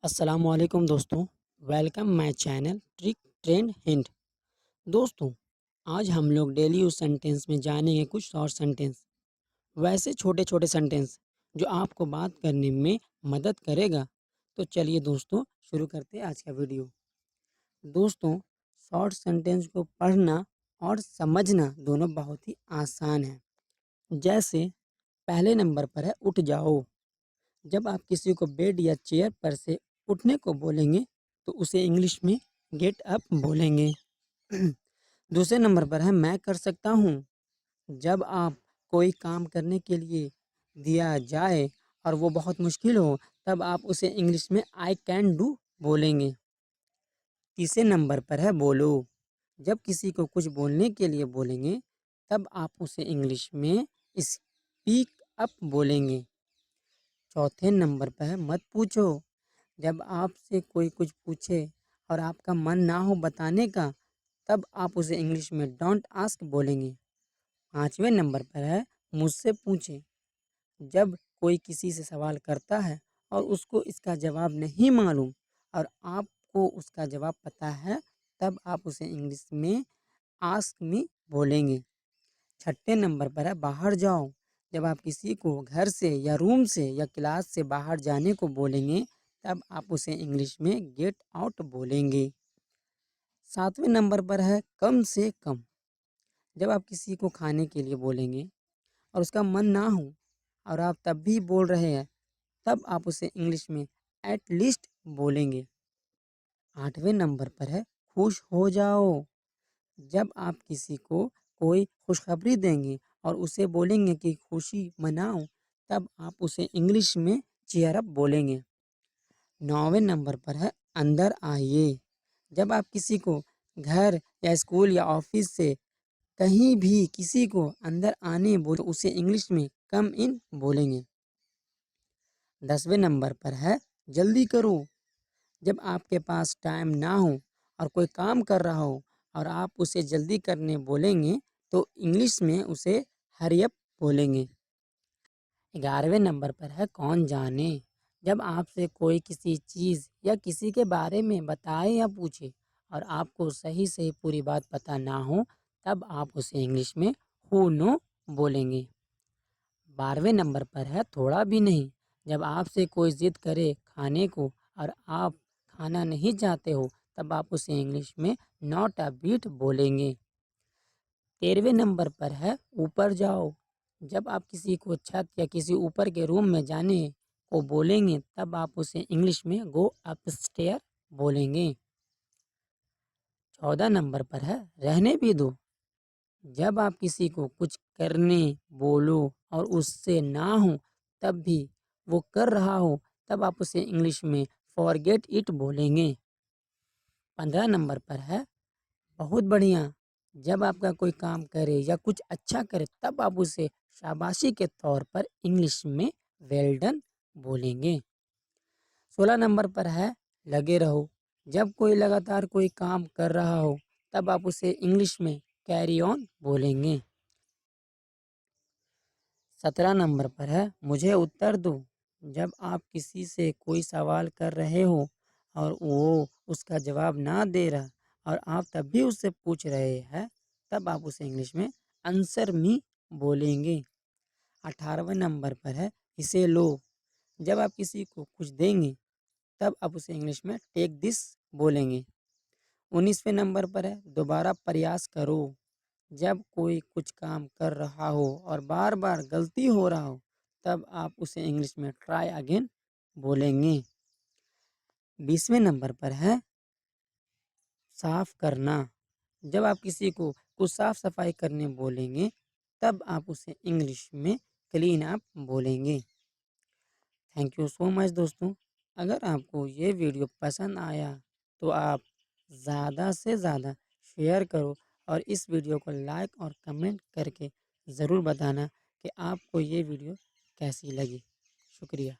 अस्सलामुअलैकुम दोस्तों। Welcome my channel trick trend hint. दोस्तों, आज हम लोग डेली यूज सेंटेंस में जानेंगे कुछ शॉर्ट सेंटेंस, वैसे छोटे छोटे सेंटेंस जो आपको बात करने में मदद करेगा। तो चलिए दोस्तों, शुरू करते हैं आज का वीडियो। दोस्तों, शॉर्ट सेंटेंस को पढ़ना और समझना दोनों बहुत ही आसान है। जैसे पहले नंबर पर है उठ जाओ। जब आप किसी को बेड या चेयर पर से उठने को बोलेंगे तो उसे इंग्लिश में गेट अप बोलेंगे। दूसरे नंबर पर है मैं कर सकता हूँ। जब आप कोई काम करने के लिए दिया जाए और वो बहुत मुश्किल हो, तब आप उसे इंग्लिश में आई कैन डू बोलेंगे। तीसरे नंबर पर है बोलो। जब किसी को कुछ बोलने के लिए बोलेंगे, तब आप उसे इंग्लिश में स्पीक अप बोलेंगे। चौथे नंबर पर है मत पूछो। जब आपसे कोई कुछ पूछे और आपका मन ना हो बताने का, तब आप उसे इंग्लिश में डोंट आस्क बोलेंगे। पाँचवें नंबर पर है मुझसे पूछें। जब कोई किसी से सवाल करता है और उसको इसका जवाब नहीं मालूम और आपको उसका जवाब पता है, तब आप उसे इंग्लिश में आस्क मी बोलेंगे। छठे नंबर पर है बाहर जाओ। जब आप किसी को घर से या रूम से या क्लास से बाहर जाने को बोलेंगे, तब आप उसे इंग्लिश में गेट आउट बोलेंगे। सातवें नंबर पर है कम से कम। जब आप किसी को खाने के लिए बोलेंगे और उसका मन ना हो और आप तब भी बोल रहे हैं, तब आप उसे इंग्लिश में एट लीस्ट बोलेंगे। आठवें नंबर पर है खुश हो जाओ। जब आप किसी को कोई खुशखबरी देंगे और उसे बोलेंगे कि खुशी मनाओ, तब आप उसे इंग्लिश में चीयर अप बोलेंगे। नौवें नंबर पर है अंदर आइए। जब आप किसी को घर या स्कूल या ऑफिस से कहीं भी किसी को अंदर आने बोले, तो उसे इंग्लिश में कम इन बोलेंगे। 10वें नंबर पर है जल्दी करो। जब आपके पास टाइम ना हो और कोई काम कर रहा हो और आप उसे जल्दी करने बोलेंगे, तो इंग्लिश में उसे हरी अप बोलेंगे। 11वें नंबर पर है कौन जाने। जब आपसे कोई किसी चीज़ या किसी के बारे में बताए या पूछे और आपको सही सही पूरी बात पता ना हो, तब आप उसे इंग्लिश में हु नो बोलेंगे। 12वें नंबर पर है थोड़ा भी नहीं। जब आपसे कोई ज़िद करे खाने को और आप खाना नहीं चाहते हो, तब आप उसे इंग्लिश में नॉट अ बीट बोलेंगे। 13वें नंबर पर है ऊपर जाओ। जब आप किसी को छत या किसी ऊपर के रूम में जाने को बोलेंगे, तब आप उसे इंग्लिश में गो अपस्टेयर बोलेंगे। 14 नंबर पर है रहने भी दो। जब आप किसी को कुछ करने बोलो और उससे ना हो, तब भी वो कर रहा हो, तब आप उसे इंग्लिश में फॉरगेट इट बोलेंगे। 15 नंबर पर है बहुत बढ़िया। जब आपका कोई काम करे या कुछ अच्छा करे, तब आप उसे शाबाशी के तौर पर इंग्लिश में वेल डन बोलेंगे। 16 नंबर पर है लगे रहो। जब कोई लगातार कोई काम कर रहा हो, तब आप उसे इंग्लिश में कैरी ऑन बोलेंगे। 17 नंबर पर है मुझे उत्तर दो। जब आप किसी से कोई सवाल कर रहे हो और वो उसका जवाब ना दे रहा और आप तब भी उससे पूछ रहे हैं, तब आप उसे इंग्लिश में आंसर मी बोलेंगे। 18वें नंबर पर है इसे लो। जब आप किसी को कुछ देंगे, तब आप उसे इंग्लिश में टेक दिस बोलेंगे। 19वें नंबर पर है दोबारा प्रयास करो। जब कोई कुछ काम कर रहा हो और बार बार गलती हो रहा हो, तब आप उसे इंग्लिश में ट्राई अगेन बोलेंगे। 20वें नंबर पर है साफ करना। जब आप किसी को कुछ साफ सफाई करने बोलेंगे, तब आप उसे इंग्लिश में क्लीन अप बोलेंगे। थैंक यू सो मच दोस्तों। अगर आपको ये वीडियो पसंद आया, तो आप ज़्यादा से ज़्यादा शेयर करो और इस वीडियो को लाइक और कमेंट करके ज़रूर बताना कि आपको ये वीडियो कैसी लगी। शुक्रिया।